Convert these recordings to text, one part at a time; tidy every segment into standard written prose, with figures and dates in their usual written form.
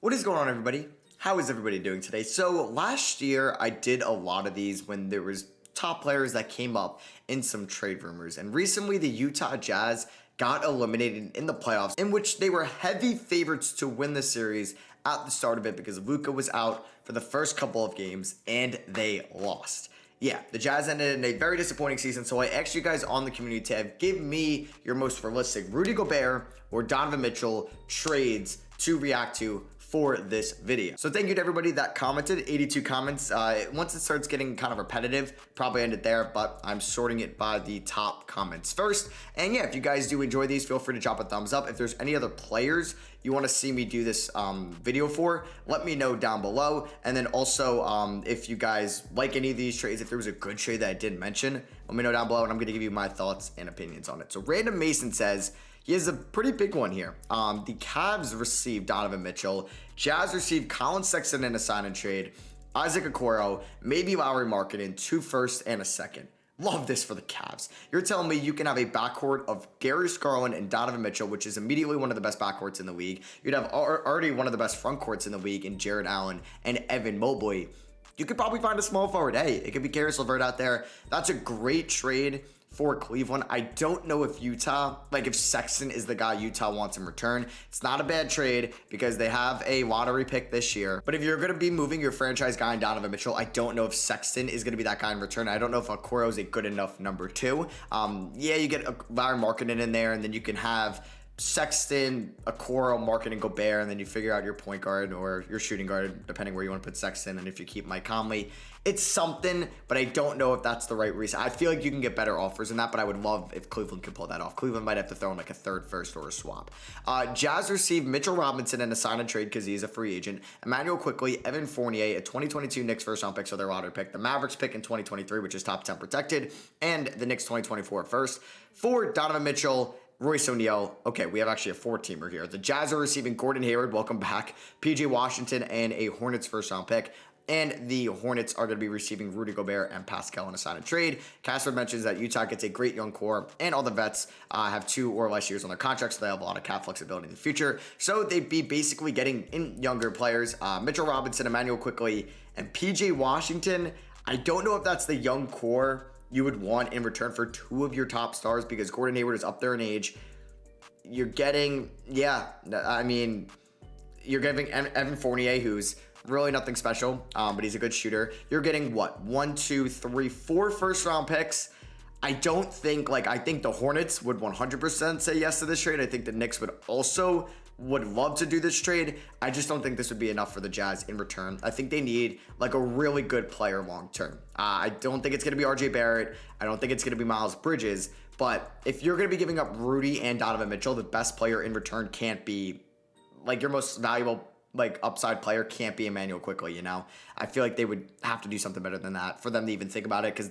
What is going on, everybody? How is everybody doing today? So last year I did a lot of these when there was top players that came up in some trade rumors, and recently the Utah Jazz got eliminated in the playoffs, in which they were heavy favorites to win the series at the start of it because Luka was out for the first couple of games and they lost. Yeah, the Jazz ended in a very disappointing season, so I asked you guys on the community tab, give me your most realistic Rudy Gobert or Donovan Mitchell trades to react to for this video. So thank you to everybody that commented, 82 comments. Once it starts getting kind of repetitive, probably end it there, but I'm sorting it by the top comments first. And yeah, if you guys do enjoy these, feel free to drop a thumbs up. If there's any other players you want to see me do this video for, let me know down below. And then also, if you guys like any of these trades, if there was a good trade that I didn't mention, let me know down below and I'm going to give you my thoughts and opinions on it. So Random Mason says, he has a pretty big one here. The Cavs received Donovan Mitchell. Jazz received Colin Sexton in a sign and trade. Isaac Okoro, maybe Lowry Markkanen, 2 firsts and a second. Love this for the Cavs. You're telling me you can have a backcourt of Darius Garland and Donovan Mitchell, which is immediately one of the best backcourts in the league. You'd have already one of the best front courts in the league in Jared Allen and Evan Mobley. You could probably find a small forward. Hey, it could be Caris LeVert out there. That's a great trade for Cleveland. I don't know if Utah, if Sexton is the guy Utah wants in return. It's not a bad trade because they have a lottery pick this year. But if you're going to be moving your franchise guy in Donovan Mitchell, I don't know if Sexton is going to be that guy in return. I don't know if Okoro is a good enough number 2. Yeah, you get Lowry Markkanen in there, and then you can have Sexton, Okoro, Markkanen, and Gobert, and then you figure out your point guard or your shooting guard, depending where you want to put Sexton, and if you keep Mike Conley. It's something, but I don't know if that's the right reason. I feel like you can get better offers than that, but I would love if Cleveland could pull that off. Cleveland might have to throw in a third first or a swap. Jazz received Mitchell Robinson in a sign and trade because he's a free agent. Emmanuel Quickly, Evan Fournier, a 2022 Knicks first round pick, so their lottery pick. The Mavericks pick in 2023, which is top 10 protected, and the Knicks 2024 first. For Donovan Mitchell, Royce O'Neal. Okay, we have actually a 4-teamer here. The Jazz are receiving Gordon Hayward, welcome back, PJ Washington, and a Hornets first-round pick. And the Hornets are going to be receiving Rudy Gobert and Pascal in a sign and trade. Casper mentions that Utah gets a great young core, and all the vets have 2 or less years on their contracts, so they have a lot of cap flexibility in the future. So they'd be basically getting in younger players. Mitchell Robinson, Emmanuel Quickly, and PJ Washington. I don't know if that's the young core you would want in return for 2 of your top stars because Gordon Hayward is up there in age. You're getting, you're giving Evan Fournier, who's really nothing special, but he's a good shooter. You're getting what? 1, 2, 3, 4 first round picks. I don't think, I think the Hornets would 100% say yes to this trade. I think the Knicks would love to do this trade. I just don't think this would be enough for the Jazz in return. I think they need a really good player long term. I don't think it's going to be RJ Barrett. I don't think it's going to be Miles Bridges. But if you're going to be giving up Rudy and Donovan Mitchell, the best player in return can't be, your most valuable upside player can't be Emmanuel Quickly, I feel like they would have to do something better than that for them to even think about it, because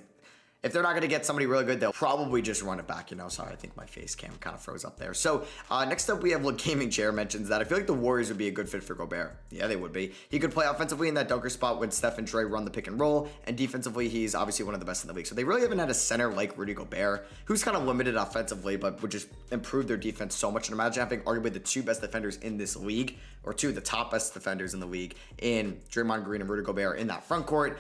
if they're not going to get somebody really good, they'll probably just run it back, Sorry, I think my face cam kind of froze up there. So, next up we have Gaming Chair mentions that I feel like the Warriors would be a good fit for Gobert. Yeah, they would be. He could play offensively in that dunker spot when Steph and Trey run the pick and roll, and defensively, he's obviously one of the best in the league. So they really haven't had a center like Rudy Gobert, who's kind of limited offensively, but would just improve their defense so much. And imagine having arguably the 2 best defenders in this league, or 2 of the top best defenders in the league, in Draymond Green and Rudy Gobert in that front court.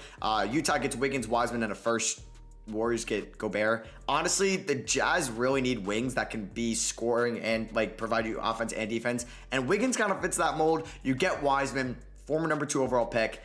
Utah gets Wiggins, Wiseman, and a first. Warriors get Gobert. Honestly, the Jazz really need wings that can be scoring and provide you offense and defense. And Wiggins kind of fits that mold. You get Wiseman, former number 2 overall pick,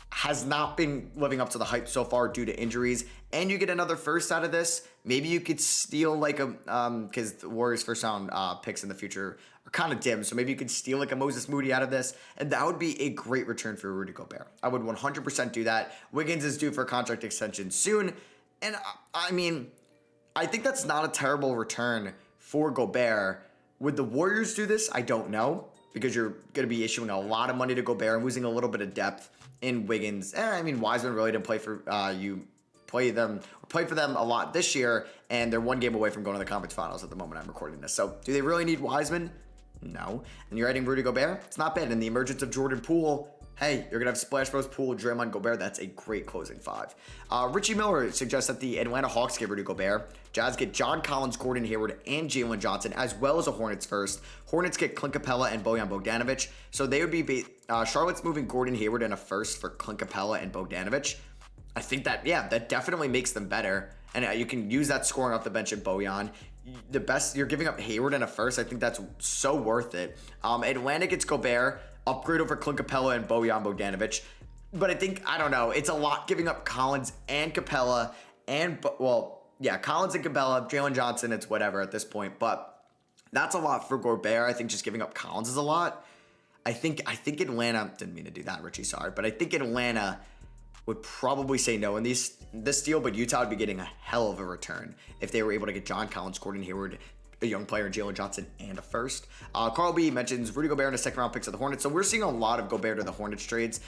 has not been living up to the hype so far due to injuries, and you get another first out of this. Maybe you could steal because the Warriors first round picks in the future are kind of dim, so maybe you could steal a Moses Moody out of this, and that would be a great return for Rudy Gobert. I would 100% do that. Wiggins is due for a contract extension soon. And I think that's not a terrible return for Gobert. Would the Warriors do this? I don't know, because you're going to be issuing a lot of money to Gobert and losing a little bit of depth in Wiggins. Wiseman really didn't play for play for them a lot this year, and they're 1 game away from going to the conference finals at the moment I'm recording this. So do they really need Wiseman? No. And you're adding Rudy Gobert? It's not bad. And the emergence of Jordan Poole, hey, you're going to have Splash Bros, Poole, Draymond, Gobert. That's a great closing 5. Richie Miller suggests that the Atlanta Hawks get Rudy Gobert. Jazz get John Collins, Gordon Hayward, and Jalen Johnson, as well as a Hornets first. Hornets get Clint Capella and Bojan Bogdanovic. So they would be Charlotte's moving Gordon Hayward in a first for Clint Capella and Bogdanovic. I think that, yeah, that definitely makes them better. And you can use that scoring off the bench at Bojan. The best, you're giving up Hayward in a first. I think that's so worth it. Atlanta gets Gobert, upgrade over Clint Capella and Bojan Bogdanovic. But I think, I don't know, it's a lot giving up Collins and Capella and, well, yeah, Collins and Capella, Jalen Johnson, it's whatever at this point. But that's a lot for Gobert. I think just giving up Collins is a lot. I think Atlanta, didn't mean to do that, Richie, sorry. But I think Atlanta would probably say no in this deal, but Utah would be getting a hell of a return if they were able to get John Collins, Gordon Hayward, a young player, Jalen Johnson, and a first. Carl B mentions Rudy Gobert in a second-round picks of the Hornets. So we're seeing a lot of Gobert to the Hornets trades.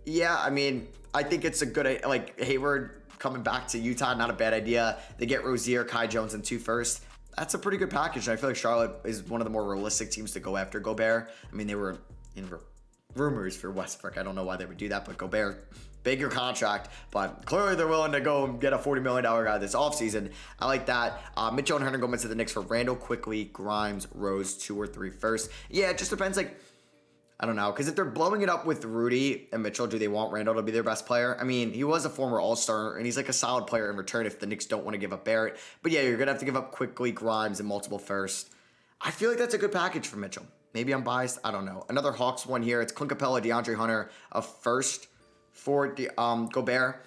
Yeah, I mean, I think it's a good, like, Hayward coming back to Utah, not a bad idea. They get Rozier, Kai Jones, and 2 firsts. That's a pretty good package. And I feel like Charlotte is one of the more realistic teams to go after Gobert. I mean, they were in rumors for Westbrook. I don't know why they would do that, but Gobert, bigger contract, but clearly they're willing to go and get a $40 million guy this offseason. I like that. Mitchell and Hernangomez to the Knicks for Randall, Quickly, Grimes, Rose, 2 or 3 firsts. Yeah, it just depends, like, I don't know, because if they're blowing it up with Rudy and Mitchell, do they want Randall to be their best player? I mean, he was a former All-Star, and he's like a solid player in return if the Knicks don't want to give up Barrett. But yeah, you're going to have to give up Quickly, Grimes, and multiple firsts. I feel like that's a good package for Mitchell. Maybe I'm biased. I don't know. Another Hawks one here. It's Clint Capella, DeAndre Hunter, a first for Gobert.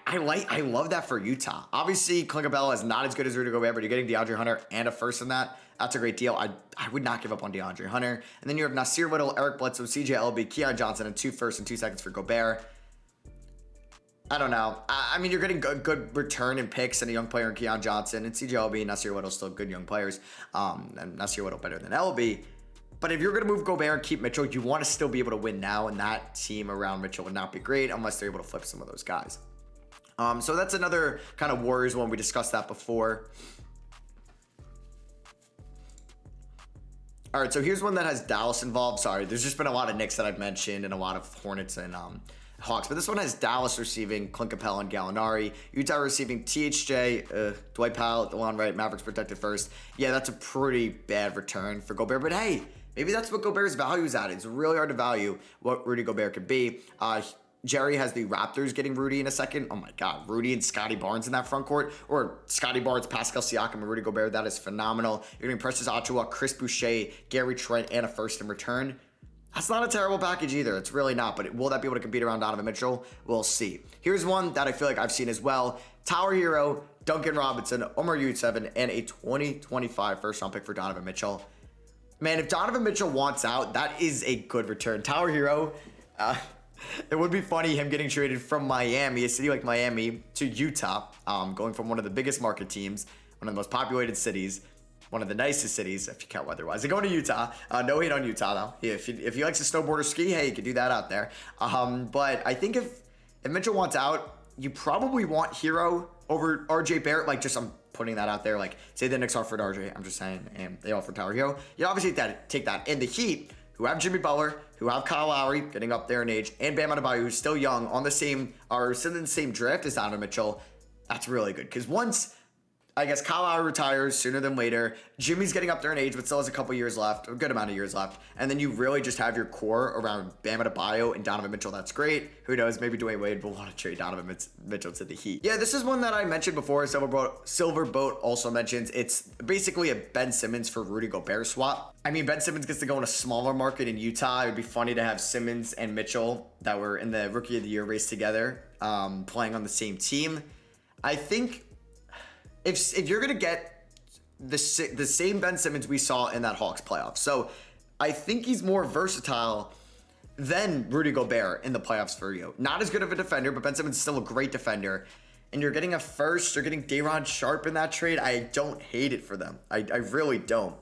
I love that for Utah. Obviously, Clint Capella is not as good as Rudy Gobert, but you're getting DeAndre Hunter and a first in that. That's a great deal. I would not give up on DeAndre Hunter. And then you have Nasir Little, Eric Bledsoe, CJ LB, Keon Johnson, and 2 firsts and 2 seconds for Gobert. I don't know. I mean, you're getting good return in picks and a young player in Keon Johnson, and CJ LB and Nasir Little still good young players. And Nasir Little better than LB. But if you're going to move Gobert and keep Mitchell, you want to still be able to win now, and that team around Mitchell would not be great unless they're able to flip some of those guys. So that's another kind of Warriors one. We discussed that before. All right, so here's one that has Dallas involved. Sorry, there's just been a lot of Knicks that I've mentioned and a lot of Hornets and Hawks. But this one has Dallas receiving Clint Capella and Gallinari. Utah receiving THJ, Dwight Powell, DeLon Wright, Mavericks protected first. Yeah, that's a pretty bad return for Gobert. But hey, maybe that's what Gobert's value is at. It's really hard to value what Rudy Gobert could be. Jerry has the Raptors getting Rudy in a second. Oh my God, Rudy and Scotty Barnes in that front court, or Scotty Barnes, Pascal Siakam, and Rudy Gobert. That is phenomenal. You're getting Precious Achiuwa, Chris Boucher, Gary Trent, and a first in return. That's not a terrible package either. It's really not. But will that be able to compete around Donovan Mitchell? We'll see. Here's one that I feel like I've seen as well. Tower Hero, Duncan Robinson, Omar Yurtseven, and a 2025 first-round pick for Donovan Mitchell. Man, if Donovan Mitchell wants out, that is a good return. Tower Hero, it would be funny him getting traded from Miami, a city like Miami, to Utah, going from one of the biggest market teams, one of the most populated cities, one of the nicest cities, if you count weather-wise. They're going to Utah. No hate on Utah, though. If he likes to snowboard or ski, hey, you can do that out there. But I think if Mitchell wants out, you probably want Hero over RJ Barrett. Like, just I'm putting that out there. Like, say the Knicks offered RJ. I'm just saying, and they offered Tower Hero. You obviously take that. And the Heat, who have Jimmy Butler, who have Kyle Lowry, getting up there in age, and Bam Adebayo, who's still young, on the same, or still in the same draft as Donovan Mitchell, that's really good. Because once, I guess, Kyle Lowry retires sooner than later, Jimmy's getting up there in age, but still has a couple years left, a good amount of years left, and then you really just have your core around Bam Adebayo and Donovan Mitchell. That's great. Who knows? Maybe Dwayne Wade will want to trade Donovan Mitchell to the Heat. Yeah, this is one that I mentioned before. Silverboat also mentions it's basically a Ben Simmons for Rudy Gobert swap. I mean, Ben Simmons gets to go in a smaller market in Utah. It would be funny to have Simmons and Mitchell that were in the Rookie of the Year race together, playing on the same team. I think if you're going to get the same Ben Simmons we saw in that Hawks playoff. So I think he's more versatile than Rudy Gobert in the playoffs for you. Not as good of a defender, but Ben Simmons is still a great defender. And you're getting a first, you're getting Day'Ron Sharpe in that trade. I don't hate it for them. I really don't.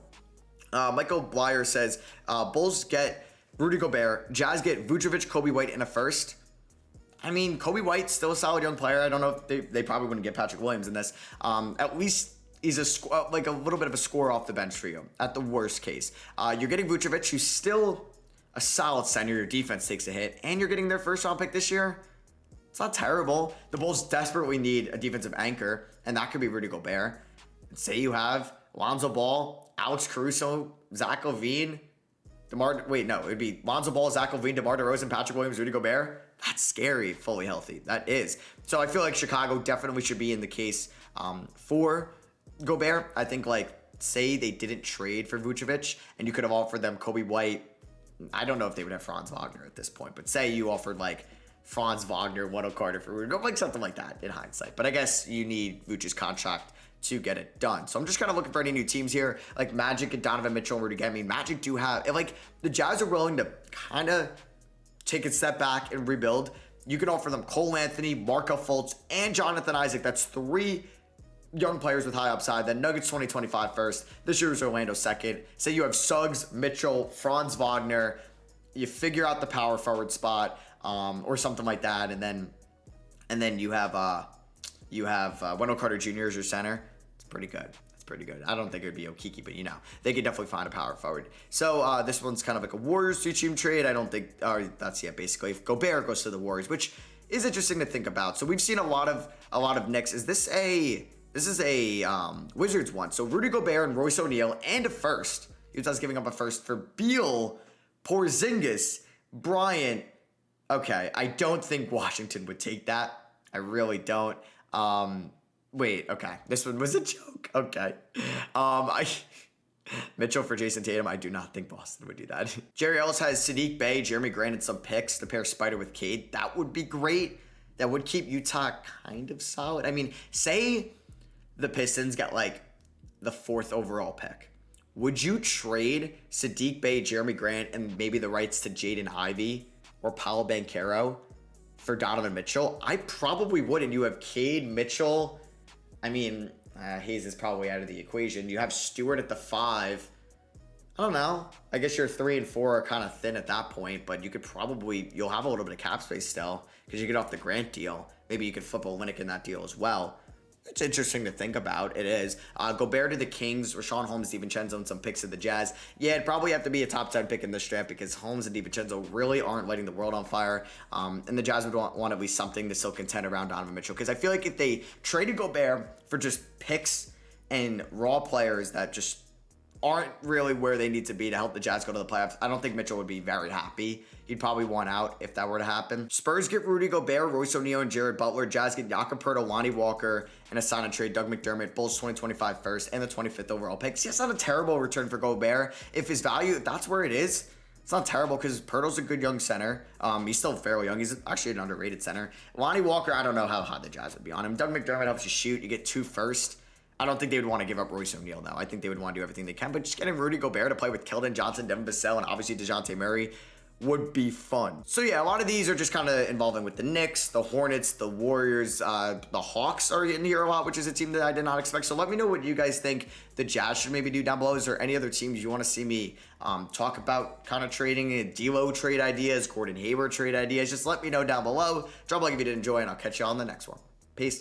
Michael Blyer says, Bulls get Rudy Gobert, Jazz get Vucevic, Kobe White, and a first. I mean, Kobe White's still a solid young player. I don't know if they probably wouldn't get Patrick Williams in this. At least he's a little bit of a score off the bench for you, at the worst case. You're getting Vucevic, who's still a solid center. Your defense takes a hit, and you're getting their first-round pick this year. It's not terrible. The Bulls desperately need a defensive anchor, and that could be Rudy Gobert. And say you have Lonzo Ball, Alex Caruso, Zach LaVine, Wait, no, it'd be Lonzo Ball, Zach LaVine, DeMar DeRozan, Patrick Williams, Rudy Gobert. That's scary, fully healthy. That is. So I feel like Chicago definitely should be in the case for Gobert. I think, like, say they didn't trade for Vucevic and you could have offered them Kobe White. I don't know if they would have Franz Wagner at this point, but say you offered, like, Franz Wagner, Wendell Carter for Rudy, like something like that in hindsight. But I guess you need Vucevic's contract to get it done. So I'm just kind of looking for any new teams here, like Magic and Donovan Mitchell and Rudy Gobert. I mean, Magic do have, if like the Jazz are willing to kind of take a step back and rebuild, you can offer them Cole Anthony, Markelle Fultz, and Jonathan Isaac. That's 3 young players with high upside. Then Nuggets 2025 first. This year's Orlando second. Say you have Suggs, Mitchell, Franz Wagner. You figure out the power forward spot or something like that, and then you have Wendell Carter Jr. as your center. It's pretty good. It's pretty good. I don't think it would be Okiki, but they could definitely find a power forward. So this one's kind of like a Warriors 2-team trade. I don't think, that's basically. If Gobert goes to the Warriors, which is interesting to think about. So we've seen a lot of Knicks. This is a Wizards one. So Rudy Gobert and Royce O'Neal and a first. Utah's giving up a first for Beal, Porzingis, Bryant. Okay, I don't think Washington would take that. I really don't. Wait, okay. This one was a joke. Okay. Mitchell for Jason Tatum. I do not think Boston would do that. Jerry Ellis has Sadiq Bey, Jeremy Grant, and some picks to pair Spider with Cade. That would be great. That would keep Utah kind of solid. I mean, say the Pistons got like the 4th overall pick. Would you trade Sadiq Bey, Jeremy Grant, and maybe the rights to Jaden Ivey or Paolo Banchero for Donovan Mitchell? I probably would. And you have Cade, Mitchell. I mean, Hayes is probably out of the equation. You have Stewart at the 5. I don't know. I guess your 3 and 4 are kind of thin at that point, but you could you'll have a little bit of cap space still because you get off the Grant deal. Maybe you could flip Olynyk in that deal as well. It's interesting to think about. It is. Gobert to the Kings, Rashawn Holmes, DiVincenzo, and some picks of the Jazz. Yeah, it'd probably have to be a top 10 pick in this draft because Holmes and DiVincenzo really aren't lighting the world on fire. And the Jazz would want at least something to still contend around Donovan Mitchell. Because I feel like if they traded Gobert for just picks and raw players that just aren't really where they need to be to help the Jazz go to the playoffs, I don't think Mitchell would be very happy. He'd probably want out if that were to happen. Spurs get Rudy Gobert, Royce O'Neal, and Jared Butler. Jazz get Jakob Poeltl, Lonnie Walker, and a sign and trade Doug McDermott. Bulls 2025 first and the 25th overall pick. See, that's not a terrible return for Gobert. If his value, if that's where it is, it's not terrible because Poeltl's a good young center. He's still fairly young. He's actually an underrated center. Lonnie Walker, I don't know how high the Jazz would be on him. Doug McDermott helps you shoot. You get 2 first. I don't think they would want to give up Royce O'Neal, though. I think they would want to do everything they can. But just getting Rudy Gobert to play with Keldon Johnson, Devin Vassell, and obviously DeJounte Murray would be fun. So yeah, a lot of these are just kind of involving with the Knicks, the Hornets, the Warriors, the Hawks are in here a lot, which is a team that I did not expect. So let me know what you guys think the Jazz should maybe do down below. Is there any other teams you want to see me talk about kind of trading, D'Lo trade ideas, Gordon Hayward trade ideas? Just let me know down below. Drop a like if you did enjoy, and I'll catch you on the next one. Peace.